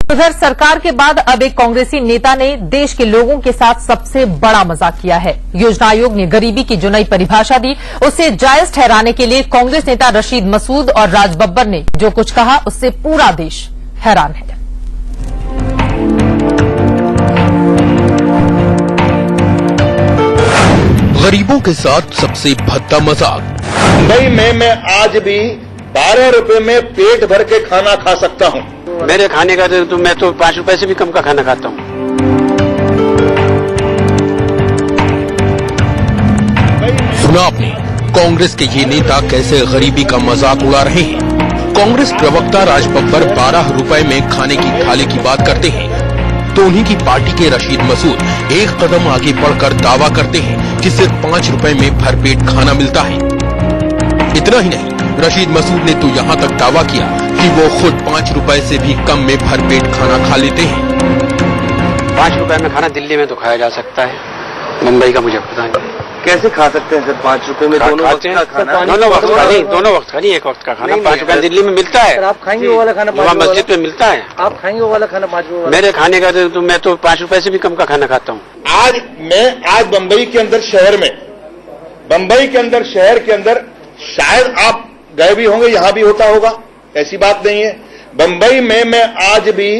उधर सरकार के बाद अब एक कांग्रेसी नेता ने देश के लोगों के साथ सबसे बड़ा मजाक किया है। योजना आयोग ने गरीबी की जो नई परिभाषा दी उसे जायज ठहराने के लिए कांग्रेस नेता रशीद मसूद और राज बब्बर ने जो कुछ कहा उससे पूरा देश हैरान है। गरीबों के साथ सबसे भद्दा मजाक। मुंबई में मैं आज भी 12 रुपए में पेट भर के खाना खा सकता हूँ। मेरे खाने का तो मैं तो 5 रुपए से भी कम का खाना खाता हूँ। सुना आपने कांग्रेस के ये नेता कैसे गरीबी का मजाक उड़ा रहे हैं। कांग्रेस प्रवक्ता राज बब्बर 12 रुपए में खाने की थाली की बात करते हैं तो उन्हीं की पार्टी के रशीद मसूद एक कदम आगे बढ़कर दावा करते हैं कि सिर्फ 5 रुपए में भरपेट खाना मिलता है। इतना ही नहीं, रशीद मसूद ने तो यहाँ तक दावा किया कि वो खुद 5 रुपए से भी कम में भरपेट खाना खा लेते हैं। 5 रुपए में खाना दिल्ली में तो खाया जा सकता है, मुंबई का मुझे पता नहीं। कैसे खा सकते हैं सर 5 रुपए में? दोनों वक्त का खाना, दोनों वक्त का नहीं, दोनों वक्त का नहीं, एक वक्त का खाना 5 रुपए दिल्ली में मिलता है। आप खाएंगे वो वाला खाना? वहाँ मस्जिद पे मिलता है। आप खाएंगे वो वाला खाना 5 रुपए? मेरे खाने का तो मैं तो 5 रुपए से भी कम का खाना खाता हूँ। आज बम्बई के अंदर शहर के अंदर शायद आप गए भी होंगे, यहां भी होता होगा, ऐसी बात नहीं है। बंबई में मैं आज भी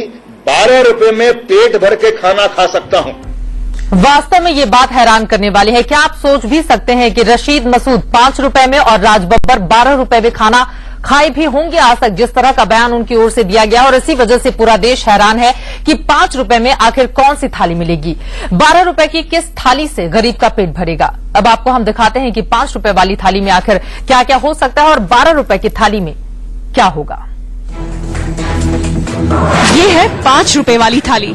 12 रुपए में पेट भर के खाना खा सकता हूं। वास्तव में ये बात हैरान करने वाली है। क्या आप सोच भी सकते हैं कि रशीद मसूद 5 रुपए में और राज बब्बर 12 रुपए में खाना खाए भी होंगे आज तक, जिस तरह का बयान उनकी ओर से दिया गया। और इसी वजह से पूरा देश हैरान है कि 5 रुपए में आखिर कौन सी थाली मिलेगी। 12 रुपए की किस थाली से गरीब का पेट भरेगा। अब आपको हम दिखाते हैं कि 5 रुपए वाली थाली में आखिर क्या क्या हो सकता है और 12 रुपए की थाली में क्या होगा। ये है 5 रुपए वाली थाली।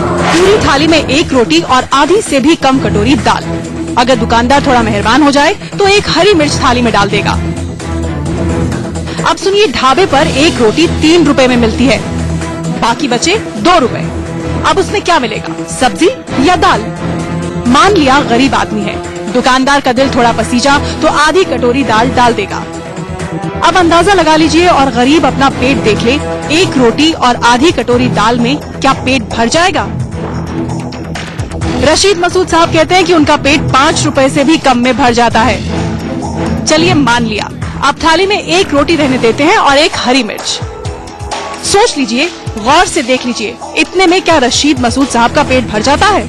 पूरी थाली में 1 रोटी और आधी से भी कम कटोरी दाल। अगर दुकानदार थोड़ा मेहरबान हो जाए तो 1 हरी मिर्च थाली में डाल देगा। अब सुनिए, ढाबे पर 1 रोटी 3 रुपए में मिलती है, बाकी बचे 2 रुपए। अब उसमें क्या मिलेगा, सब्जी या दाल? मान लिया गरीब आदमी है, दुकानदार का दिल थोड़ा पसीजा तो आधी कटोरी दाल डाल देगा। अब अंदाजा लगा लीजिए और गरीब अपना पेट देख ले, 1 रोटी और आधी कटोरी दाल में क्या पेट भर जाएगा? रशीद मसूद साहब कहते हैं कि उनका पेट 5 रुपए से भी कम में भर जाता है। चलिए मान लिया, आप थाली में 1 रोटी रहने देते हैं और 1 हरी मिर्च। सोच लीजिए, गौर से देख लीजिए, इतने में क्या रशीद मसूद साहब का पेट भर जाता है?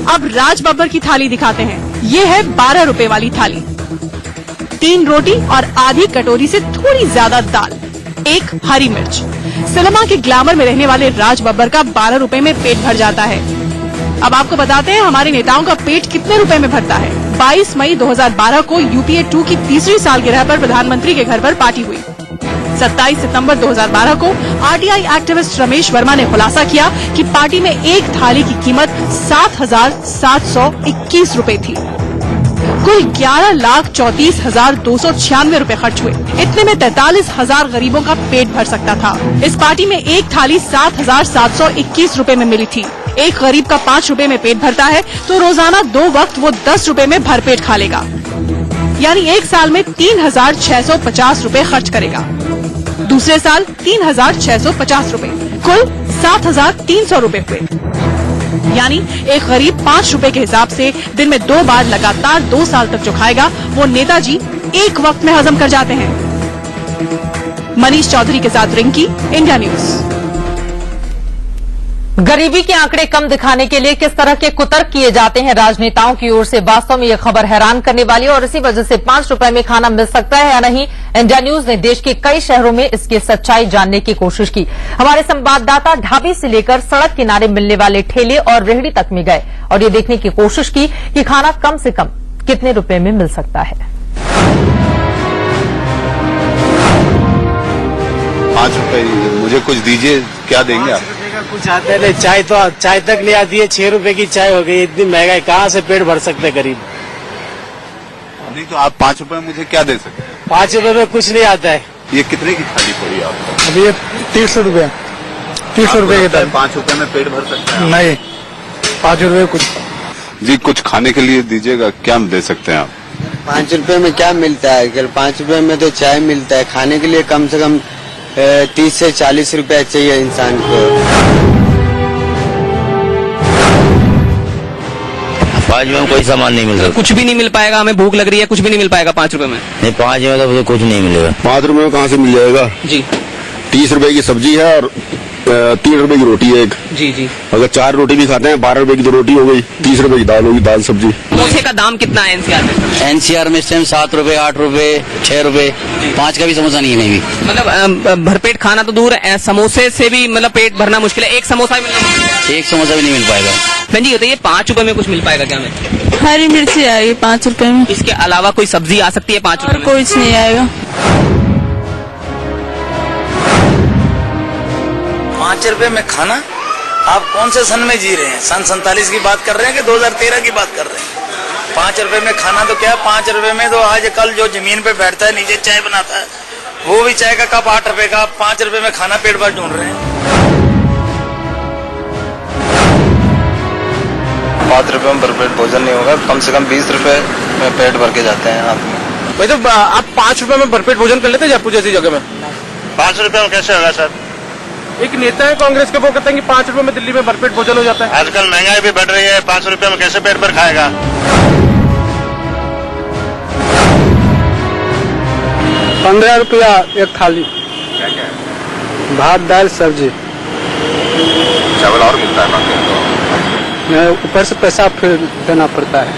अब राज बब्बर की थाली दिखाते हैं। ये है 12 रुपए वाली थाली। 3 रोटी और आधी कटोरी से थोड़ी ज्यादा दाल, 1 हरी मिर्च। सिनेमा के ग्लैमर में रहने वाले राज बब्बर का 12 रुपए में पेट भर जाता है। अब आपको बताते हैं हमारे नेताओं का पेट कितने रुपए में भरता है। 22 मई 2012 को UPA 2 की तीसरी सालगिरह पर प्रधानमंत्री के घर पर पार्टी हुई। 27 सितंबर 2012 को RTI एक्टिविस्ट रमेश वर्मा ने खुलासा किया कि पार्टी में एक थाली की कीमत 7,721 रुपए थी। कुल 11,34,296 रुपए खर्च हुए। इतने में 43,000 गरीबों का पेट भर सकता था। इस पार्टी में एक थाली 7,721 रुपए में मिली थी। एक गरीब का 5 रुपए में पेट भरता है तो रोजाना 2 वक्त वो 10 रुपए में भरपेट खा लेगा, यानी एक साल में 3,650 रुपए खर्च करेगा। दूसरे साल 3,650 रुपए, कुल 7,300 रुपए हुए। यानी एक गरीब 5 रुपए के हिसाब से दिन में 2 बार लगातार 2 साल तक जो खाएगा वो नेताजी एक वक्त में हजम कर जाते हैं। मनीष चौधरी के साथ रिंकी, इंडिया न्यूज। गरीबी के आंकड़े कम दिखाने के लिए किस तरह के कुतर्क किए जाते हैं राजनेताओं की ओर से, वास्तव में यह खबर हैरान करने वाली है। और इसी वजह से 5 रुपए में खाना मिल सकता है या नहीं, इंडिया न्यूज ने देश के कई शहरों में इसकी सच्चाई जानने की कोशिश की। हमारे संवाददाता ढाबे से लेकर सड़क किनारे मिलने वाले ठेले और रेहड़ी तक में गए और ये देखने की कोशिश की कि खाना कम से कम कितने रुपए में मिल सकता है। 5 रुपए मुझे कुछ दीजिए, क्या देंगे आप? कुछ आता नहीं, चाय तक नहीं आती है। 6 रुपए की चाय हो गई, इतनी महंगाई, कहाँ से पेट भर सकते गरीब? नहीं तो आप 5 रुपए में मुझे क्या दे सकते हैं? 5 रुपए में कुछ नहीं आता है। ये कितने की थाली पड़ी आपको? अभी ये 300 रुपए, 300 रुपए की थाली। 5 रुपए में पेट भर सकते हैं? नहीं, 5 रुपए कुछ जी, कुछ खाने के लिए दीजिएगा, क्या दे सकते हैं आप? 5 रुपए में क्या मिलता है? 5 रुपए में तो चाय मिलता है, खाने के लिए कम से कम 30 से 40 रुपए चाहिए इंसान को। 5 रुपए में कोई सामान नहीं मिल सकता। कुछ भी नहीं मिल पाएगा, हमें भूख लग रही है, कुछ भी नहीं मिल पाएगा 5 रुपए में। नहीं, 5 रुपए तो मुझे कुछ नहीं मिलेगा। 5 रुपए में कहाँ से मिल जाएगा जी 30 रुपए की सब्जी है और 3 रुपए की रोटी है एक। जी जी। अगर 4 रोटी भी खाते हैं 12 रुपए की तो रोटी हो गई, 30 रुपए की दाल होगी, दाल सब्जी। समोसे का दाम कितना है एनसीआर में? एनसीआर में इस टाइम 7 रुपए, 8 रुपए, 6 रुपए, 5 का भी समोसा नहीं है कहीं भी। मतलब भरपेट खाना तो दूर है, समोसे से भी मतलब पेट भरना मुश्किल है। एक समोसा मिलना मुश्किल है। एक समोसा भी नहीं मिल पाएगा। बहन जी बताइए 5 रुपए में कुछ मिल पाएगा क्या? हमें हरी मिर्ची आएगी 5 रुपए में। इसके अलावा कोई सब्जी आ सकती है 5 रुपए में? कुछ नहीं आएगा। 5 रुपए में खाना? आप कौन से सन में जी रहे हैं? सन 47 की बात कर रहे हैं कि 2013 की बात कर रहे हैं? 5 रुपए में खाना तो क्या, 5 रुपए में तो आज कल जो जमीन पे बैठता है नीचे चाय बनाता है वो भी चाय का कप 8 रुपए का। 5 रुपए में खाना पेट भर ढूंढ रहे हैं। 5 रुपए में भरपेट भोजन नहीं होगा, कम से कम 20 रुपए में पेट भर के जाते हैं आदमी। भाई तो आप 5 रुपए में भरपेट भोजन कर लेते हैं जयपुर जैसी जगह में? 5 रुपए में कैसे होगा सर? एक नेता है कांग्रेस के, वो कहते हैं कि 5 रुपए में दिल्ली में भरपेट भोजन हो जाता है। आजकल महंगाई भी बढ़ रही है, 5 रुपए में कैसे पेट भर खाएगा? 15 रुपया एक थाली। भात दाल सब्जी। चावल और मिलता है बाकी ऊपर से पैसा फिर देना पड़ता है।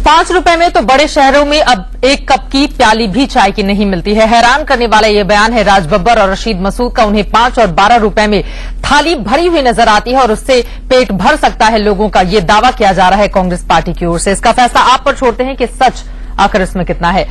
5 रुपए में तो बड़े शहरों में अब एक कप की प्याली भी चाय की नहीं मिलती है। हैरान करने वाला ये बयान है राज बब्बर और रशीद मसूद का। उन्हें 5 और 12 रुपए में थाली भरी हुई नजर आती है और उससे पेट भर सकता है लोगों का, ये दावा किया जा रहा है कांग्रेस पार्टी की ओर से। इसका फैसला आप पर छोड़ते हैं कि सच आखिर इसमें कितना है।